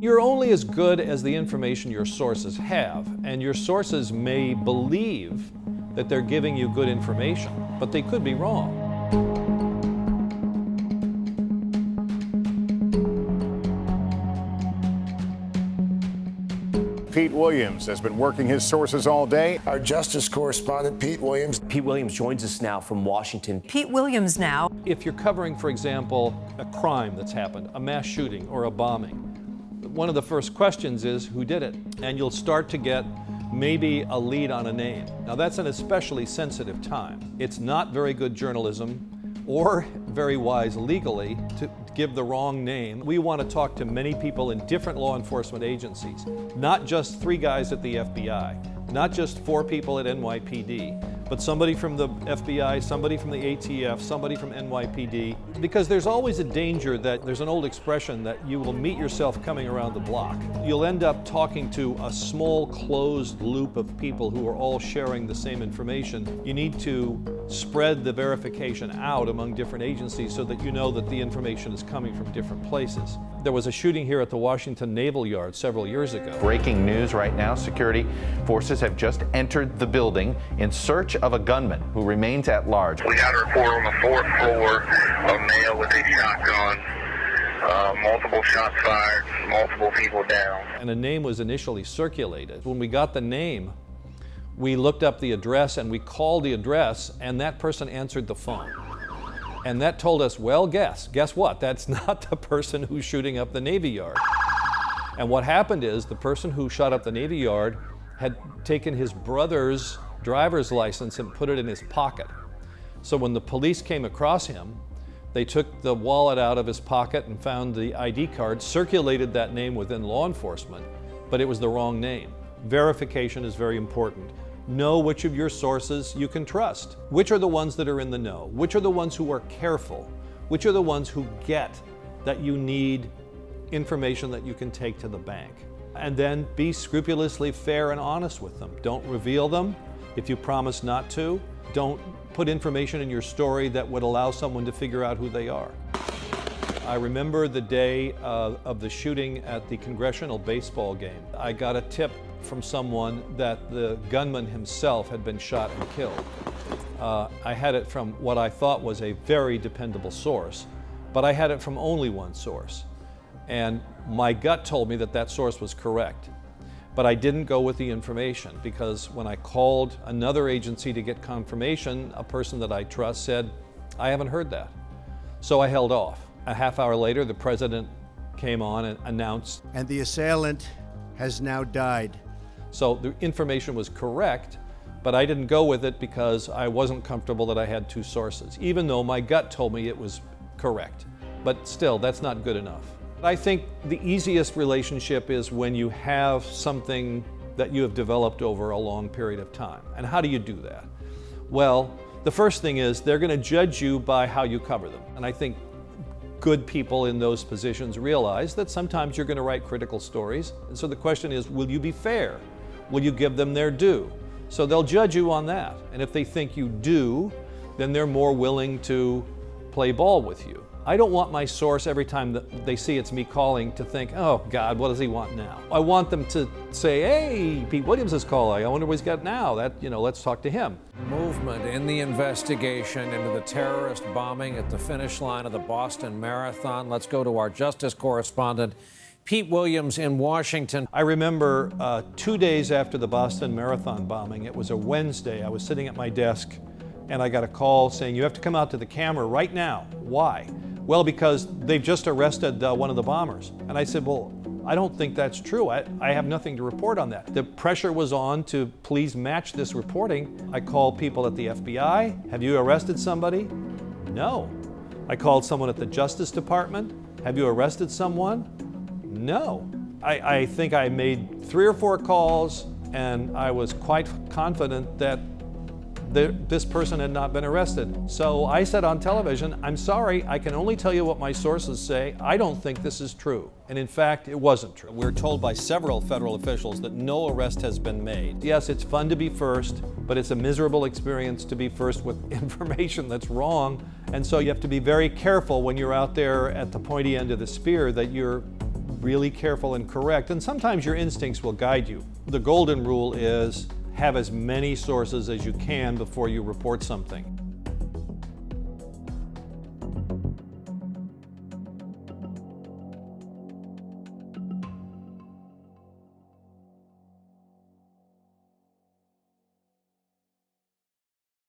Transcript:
You're only as good as the information your sources have, and your sources may believe that they're giving you good information, but they could be wrong. Pete Williams has been working his sources all day. Our justice correspondent, Pete Williams. Pete Williams joins us now from Washington. Pete Williams now. If you're covering, for example, a crime that's happened, a mass shooting or a bombing, one of the first questions is who did it? And you'll start to get maybe a lead on a name. Now that's an especially sensitive time. It's not very good journalism or very wise legally to give the wrong name. We want to talk to many people in different law enforcement agencies, not just 3 guys at the FBI, not just 4 people at NYPD, but somebody from the FBI, somebody from the ATF, somebody from NYPD, because there's always a danger that there's an old expression that you will meet yourself coming around the block. You'll end up talking to a small closed loop of people who are all sharing the same information. You need to spread the verification out among different agencies so that you know that the information is coming from different places. There was a shooting here at the Washington Naval Yard several years ago. Breaking news right now, security forces have just entered the building in search of a gunman who remains at large. We got a report on the 4th floor, a male with a shotgun, multiple shots fired, multiple people down. And a name was initially circulated. When we got the name, we looked up the address and we called the address, and that person answered the phone. And that told us, well, guess what? That's not the person who's shooting up the Navy Yard. And what happened is the person who shot up the Navy Yard had taken his brother's driver's license and put it in his pocket. So when the police came across him, they took the wallet out of his pocket and found the ID card, circulated that name within law enforcement, but it was the wrong name. Verification is very important. Know which of your sources you can trust. Which are the ones that are in the know? Which are the ones who are careful? Which are the ones who get that you need information that you can take to the bank? And then be scrupulously fair and honest with them. Don't reveal them if you promise not to. Don't put information in your story that would allow someone to figure out who they are. I remember the day of the shooting at the congressional baseball game. I got a tip from someone that the gunman himself had been shot and killed. I had it from what I thought was a very dependable source, but I had it from only one source. And my gut told me that that source was correct. But I didn't go with the information because when I called another agency to get confirmation, a person that I trust said, I haven't heard that. So I held off. A half hour later, the president came on and announced. And the assailant has now died. So the information was correct, but I didn't go with it because I wasn't comfortable that I had 2 sources, even though my gut told me it was correct. But still, that's not good enough. I think the easiest relationship is when you have something that you have developed over a long period of time. And how do you do that? Well, the first thing is they're going to judge you by how you cover them. And I think good people in those positions realize that sometimes you're going to write critical stories. And so the question is, will you be fair? Will you give them their due? So they'll judge you on that. And if they think you do, then they're more willing to play ball with you. I don't want my source every time that they see it's me calling to think, oh God, what does he want now? I want them to say, hey, Pete Williams is calling. I wonder what he's got now. Let's talk to him. Movement in the investigation into the terrorist bombing at the finish line of the Boston Marathon. Let's go to our justice correspondent, Pete Williams in Washington. I remember 2 days after the Boston Marathon bombing, it was a Wednesday, I was sitting at my desk and I got a call saying, you have to come out to the camera right now. Why? Well, because they've just arrested one of the bombers. And I said, well, I don't think that's true. I have nothing to report on that. The pressure was on to please match this reporting. I called people at the FBI. Have you arrested somebody? No. I called someone at the Justice Department. Have you arrested someone? No. I think I made 3 or 4 calls and I was quite confident that this person had not been arrested. So I said on television, I'm sorry, I can only tell you what my sources say. I don't think this is true. And in fact, it wasn't true. We're told by several federal officials that no arrest has been made. Yes, it's fun to be first, but it's a miserable experience to be first with information that's wrong. And so you have to be very careful when you're out there at the pointy end of the spear that you're really careful and correct, and sometimes your instincts will guide you. The golden rule is have as many sources as you can before you report something.